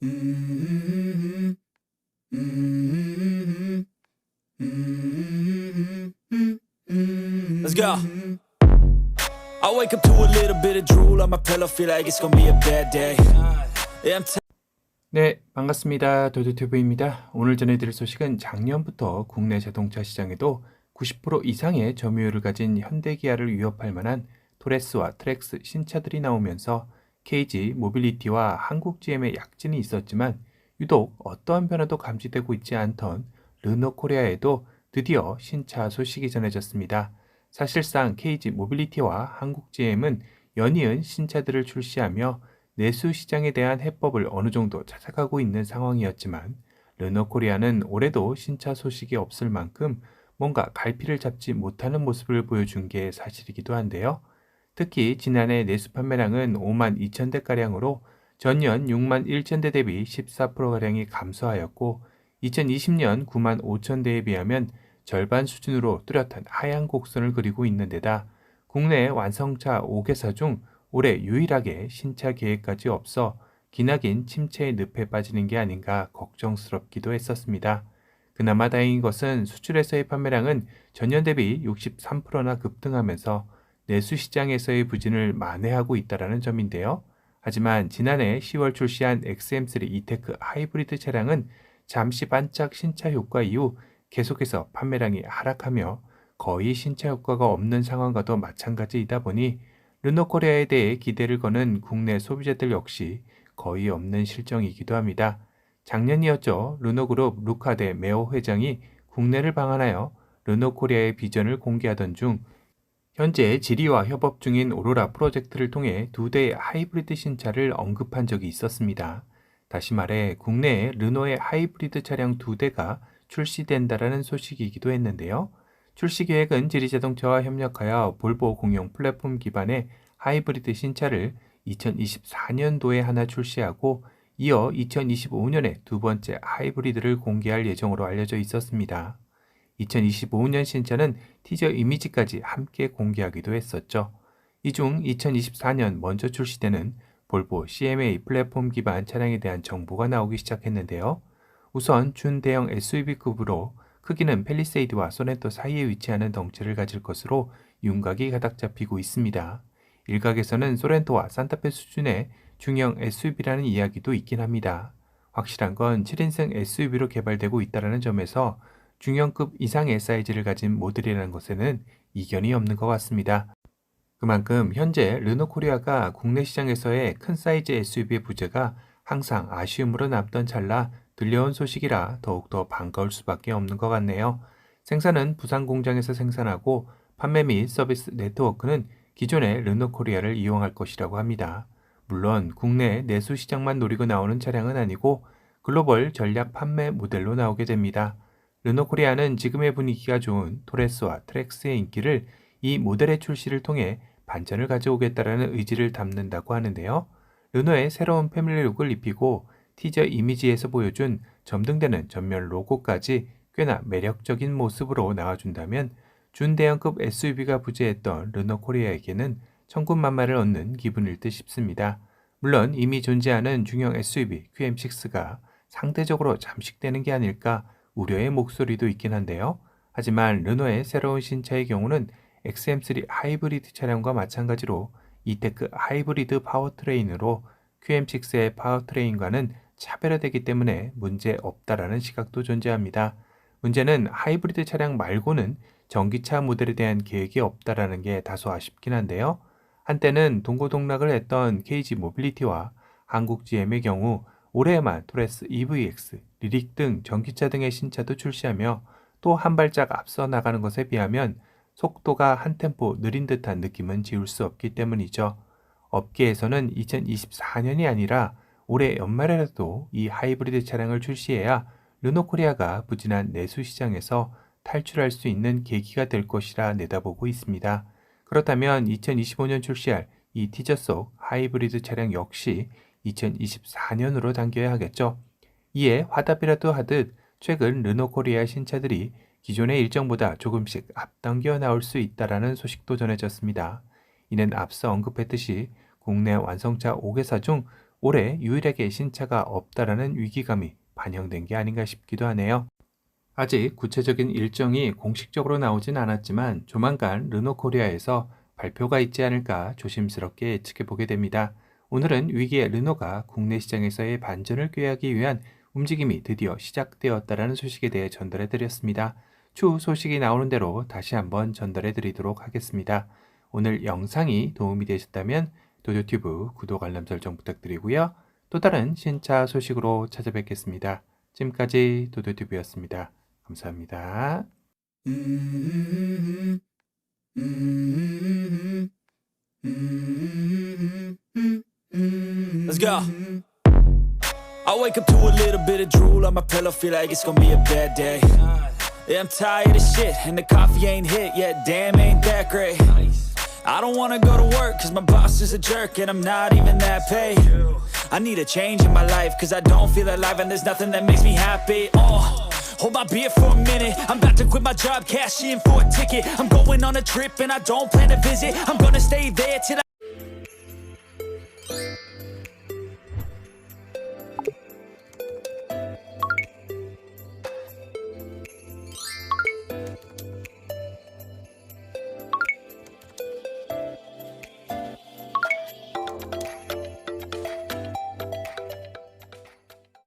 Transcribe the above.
Mm-hmm. Mm-hmm. Mm-hmm. Let's go. I wake up to a little bit of drool on my pillow, feel like it's gonna be a bad day. Yeah, 네, 반갑습니다. 도도튜브입니다. 오늘 전해드릴 소식은 작년부터 국내 자동차 시장에도 90% 이상의 점유율을 가진 현대기아를 위협할 만한 토레스와 트랙스 신차들이 나오면서 KG 모빌리티와 한국 GM의 약진이 있었지만 유독 어떠한 변화도 감지되고 있지 않던 르노 코리아에도 드디어 신차 소식이 전해졌습니다. 사실상 KG 모빌리티와 한국 GM은 연이은 신차들을 출시하며 내수 시장에 대한 해법을 어느 정도 찾아가고 있는 상황이었지만 르노 코리아는 올해도 신차 소식이 없을 만큼 뭔가 갈피를 잡지 못하는 모습을 보여준 게 사실이기도 한데요. 특히 지난해 내수 판매량은 5만 2천 대가량으로 전년 6만 1천 대 대비 14%가량이 감소하였고 2020년 9만 5천 대에 비하면 절반 수준으로 뚜렷한 하향 곡선을 그리고 있는 데다 국내 완성차 5개사 중 올해 유일하게 신차 계획까지 없어 기나긴 침체의 늪에 빠지는 게 아닌가 걱정스럽기도 했었습니다. 그나마 다행인 것은 수출에서의 판매량은 전년 대비 63%나 급등하면서 내수 시장에서의 부진을 만회하고 있다는 점인데요. 하지만 지난해 10월 출시한 XM3 이테크 하이브리드 차량은 잠시 반짝 신차 효과 이후 계속해서 판매량이 하락하며 거의 신차 효과가 없는 상황과도 마찬가지이다 보니 르노코리아에 대해 기대를 거는 국내 소비자들 역시 거의 없는 실정이기도 합니다. 작년이었죠. 르노그룹 루카데 메오 회장이 국내를 방한하여 르노코리아의 비전을 공개하던 중 현재 지리와 협업 중인 오로라 프로젝트를 통해 2대의 하이브리드 신차를 언급한 적이 있었습니다. 다시 말해 국내에 르노의 하이브리드 차량 2대가 출시된다라는 소식이기도 했는데요. 출시 계획은 지리자동차와 협력하여 볼보 공용 플랫폼 기반의 하이브리드 신차를 2024년도에 하나 출시하고 이어 2025년에 두 번째 하이브리드를 공개할 예정으로 알려져 있었습니다. 2025년 신차는 티저 이미지까지 함께 공개하기도 했었죠. 이 중 2024년 먼저 출시되는 볼보 CMA 플랫폼 기반 차량에 대한 정보가 나오기 시작했는데요. 우선 준대형 SUV급으로 크기는 펠리세이드와 소렌토 사이에 위치하는 덩치를 가질 것으로 윤곽이 가닥 잡히고 있습니다. 일각에서는 소렌토와 산타페 수준의 중형 SUV라는 이야기도 있긴 합니다. 확실한 건 7인승 SUV로 개발되고 있다는 점에서 중형급 이상의 사이즈를 가진 모델이라는 것에는 이견이 없는 것 같습니다. 그만큼 현재 르노코리아가 국내 시장에서의 큰 사이즈 SUV의 부재가 항상 아쉬움으로 남던 찰나 들려온 소식이라 더욱더 반가울 수밖에 없는 것 같네요. 생산은 부산 공장에서 생산하고 판매 및 서비스 네트워크는 기존의 르노코리아를 이용할 것이라고 합니다. 물론 국내 내수 시장만 노리고 나오는 차량은 아니고 글로벌 전략 판매 모델로 나오게 됩니다. 르노코리아는 지금의 분위기가 좋은 토레스와 트랙스의 인기를 이 모델의 출시를 통해 반전을 가져오겠다라는 의지를 담는다고 하는데요. 르노의 새로운 패밀리룩을 입히고 티저 이미지에서 보여준 점등되는 전면 로고까지 꽤나 매력적인 모습으로 나와준다면 준대형급 SUV가 부재했던 르노 코리아에게는 천군만마를 얻는 기분일 듯 싶습니다. 물론 이미 존재하는 중형 SUV QM6가 상대적으로 잠식되는 게 아닐까 우려의 목소리도 있긴 한데요. 하지만 르노의 새로운 신차의 경우는 XM3 하이브리드 차량과 마찬가지로 이테크 하이브리드 파워트레인으로 QM6의 파워트레인과는 차별화되기 때문에 문제 없다라는 시각도 존재합니다. 문제는 하이브리드 차량 말고는 전기차 모델에 대한 계획이 없다라는 게 다소 아쉽긴 한데요. 한때는 동고동락을 했던 KG 모빌리티와 한국 GM의 경우 올해에만 토레스 EVX, 리릭 등 전기차 등의 신차도 출시하며 또 한 발짝 앞서 나가는 것에 비하면 속도가 한 템포 느린 듯한 느낌은 지울 수 없기 때문이죠. 업계에서는 2024년이 아니라 올해 연말에라도 이 하이브리드 차량을 출시해야 르노코리아가 부진한 내수 시장에서 탈출할 수 있는 계기가 될 것이라 내다보고 있습니다. 그렇다면 2025년 출시할 이 티저 속 하이브리드 차량 역시 2024년으로 당겨야 하겠죠. 이에 화답이라도 하듯 최근 르노코리아 신차들이 기존의 일정보다 조금씩 앞당겨 나올 수 있다라는 소식도 전해졌습니다. 이는 앞서 언급했듯이 국내 완성차 5개사 중 올해 유일하게 신차가 없다라는 위기감이 반영된 게 아닌가 싶기도 하네요. 아직 구체적인 일정이 공식적으로 나오진 않았지만 조만간 르노코리아에서 발표가 있지 않을까 조심스럽게 예측해 보게 됩니다. 오늘은 위기의 르노가 국내 시장에서의 반전을 꾀하기 위한 움직임이 드디어 시작되었다라는 소식에 대해 전달해 드렸습니다. 추후 소식이 나오는 대로 다시 한번 전달해 드리도록 하겠습니다. 오늘 영상이 도움이 되셨다면 도도튜브 구독 알람 설정 부탁드리고요. 또 다른 신차 소식으로 찾아뵙겠습니다. 지금까지 도도튜브였습니다. 감사합니다. Let's go. I wake up to a little bit of drool on my pillow, feel like it's gonna be a bad day. Yeah, I'm tired of shit, and the coffee ain't hit yet, damn, ain't that great. I don't wanna go to work, cause my boss is a jerk, and I'm not even that paid. I need a change in my life, cause I don't feel alive, and there's nothing that makes me happy. Hold my beer for a minute, I'm about to quit my job, cash in for a ticket. I'm going on a trip, and I don't plan to visit. I'm gonna stay there till I